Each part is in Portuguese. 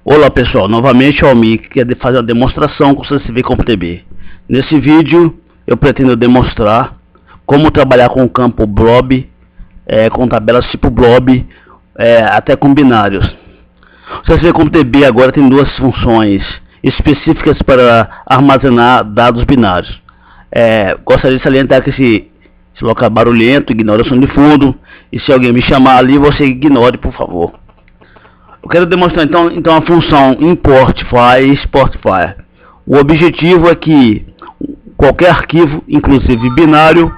Olá pessoal, novamente o Almi quer fazer uma demonstração com o CSV-CompTB. Nesse vídeo eu pretendo demonstrar como trabalhar com o campo blob, com tabelas tipo blob, até com binários. O CSV-CompTB agora tem duas funções específicas para armazenar dados binários. Gostaria de salientar que esse local é barulhento, ignore o som de fundo, e se alguém me chamar ali, você ignore, por favor. Eu quero demonstrar então a função import file e export file. O objetivo é que qualquer arquivo, inclusive binário,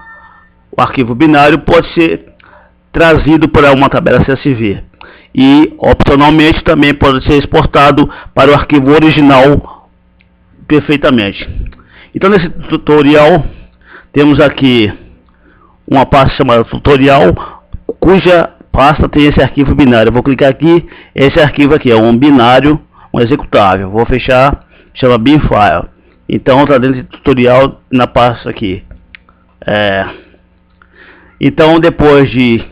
o arquivo binário pode ser trazido para uma tabela CSV e opcionalmente também pode ser exportado para o arquivo original perfeitamente. Então nesse tutorial temos aqui uma pasta chamada tutorial, cuja pasta tem esse arquivo binário. Eu vou clicar aqui, esse arquivo aqui é um binário, um executável. Vou fechar, chama bin file. Então está dentro do tutorial na pasta aqui. Então depois de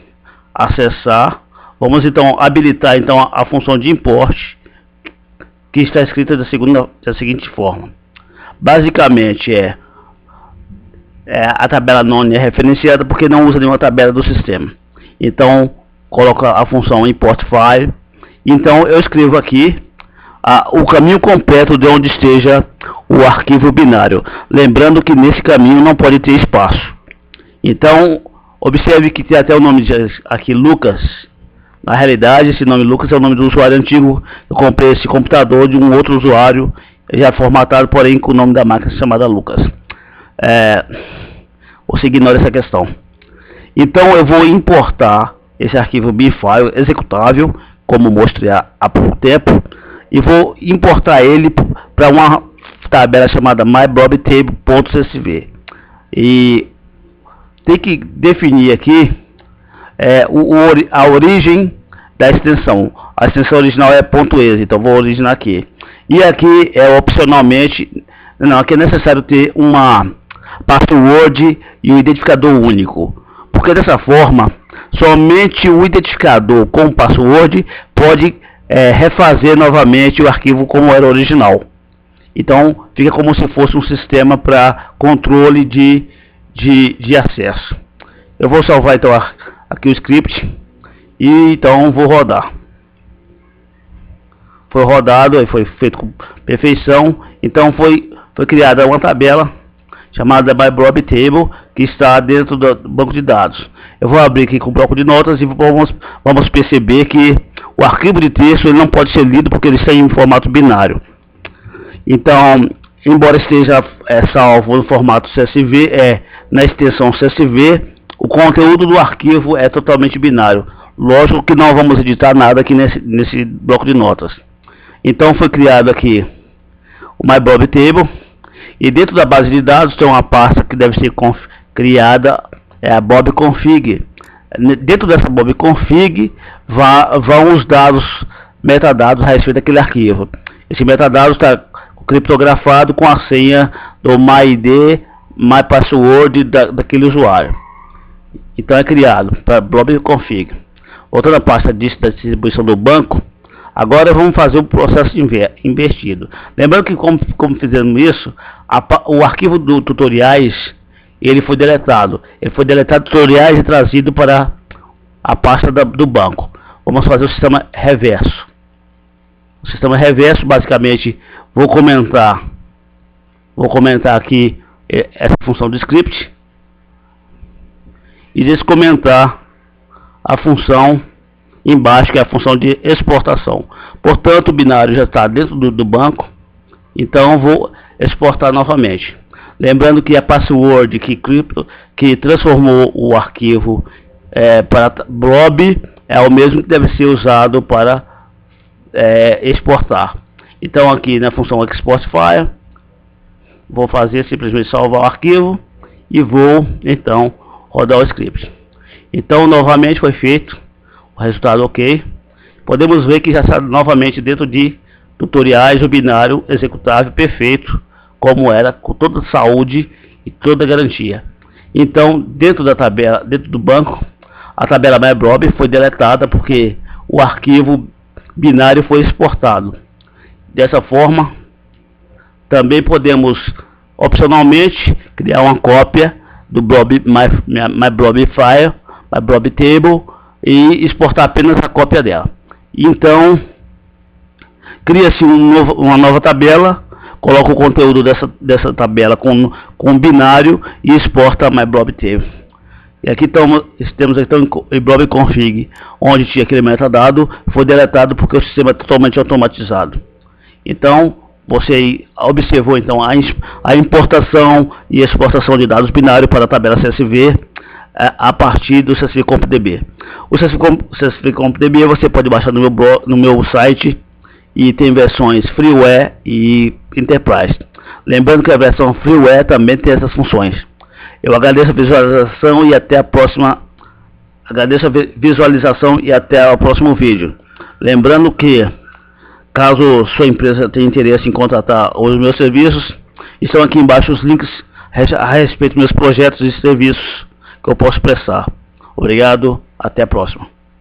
acessar, vamos então habilitar então a função de import, que está escrita da seguinte forma. Basicamente a tabela não é referenciada porque não usa nenhuma tabela do sistema. Então coloca a função import file. Então eu escrevo aqui o caminho completo de onde esteja o arquivo binário, lembrando que nesse caminho não pode ter espaço. Então observe que tem até o nome aqui, Lucas. Na realidade esse nome Lucas é o nome do usuário antigo. Eu comprei esse computador de um outro usuário já formatado, porém com o nome da máquina chamada Lucas. Você ignora essa questão. Então eu vou importar esse arquivo bin-file executável, como mostrei há pouco tempo, e vou importar ele para uma tabela chamada myblobtable.csv. E tem que definir aqui a origem da extensão. A extensão original é .exe, então vou originar aqui. E aqui opcionalmente, aqui é necessário ter uma password e um identificador único, porque dessa forma somente o identificador com password pode refazer novamente o arquivo como era original. Então fica como se fosse um sistema para controle de acesso. Eu vou salvar então aqui o script e então vou rodar. Foi rodado, foi feito com perfeição. Então foi criada uma tabela chamada myblobtable, que está dentro do banco de dados. Eu vou abrir aqui com o bloco de notas e vamos perceber que o arquivo de texto ele não pode ser lido porque ele está em formato binário. Então, embora esteja salvo no formato CSV, na extensão CSV, o conteúdo do arquivo é totalmente binário. Lógico que não vamos editar nada aqui nesse bloco de notas. Então foi criado aqui o myblobtable. E dentro da base de dados tem uma pasta que deve ser criada, a bobconfig. Dentro dessa bobconfig vão os dados, metadados a respeito daquele arquivo. Esse metadado está criptografado com a senha do MyID, MyPassword daquele usuário. Então é criado para bobconfig. Voltando à pasta da distribuição do banco, agora vamos fazer o processo invertido. Lembrando que como fizemos isso, o arquivo do tutoriais ele foi deletado. Ele foi deletado tutoriais e trazido para a pasta do banco. Vamos fazer o sistema reverso. O sistema reverso, basicamente, vou comentar aqui essa função do script e descomentar a função embaixo, que é a função de exportação. Portanto, o binário já está dentro do banco, então vou exportar novamente. Lembrando que a password que transformou o arquivo para blob é o mesmo que deve ser usado para exportar. Então aqui na função export file, vou fazer simplesmente salvar o arquivo e vou então rodar o script. Então novamente foi feito o resultado ok. Podemos ver que já está novamente dentro de tutoriais o binário executável perfeito, como era, com toda a saúde e toda a garantia. Então dentro da tabela, dentro do banco, a tabela myblob foi deletada porque o arquivo binário foi exportado. Dessa forma, também podemos opcionalmente criar uma cópia do My Blob File, My Blob Table, e exportar apenas a cópia dela. Então, cria-se uma nova tabela, coloca o conteúdo dessa tabela com binário e exporta a My Blob Table. E aqui temos então em Blob Config, onde tinha aquele metadado, foi deletado porque o sistema é totalmente automatizado. Então, você observou então a importação e exportação de dados binários para a tabela CSV a partir do CSV CompDB. O CSV CompDB você pode baixar no meu site, e tem versões Freeware e Enterprise. Lembrando que a versão Freeware também tem essas funções. Eu agradeço a visualização e até a próxima. O próximo vídeo. Lembrando que, caso sua empresa tenha interesse em contratar os meus serviços, estão aqui embaixo os links a respeito dos meus projetos e serviços que eu posso prestar. Obrigado, até a próxima.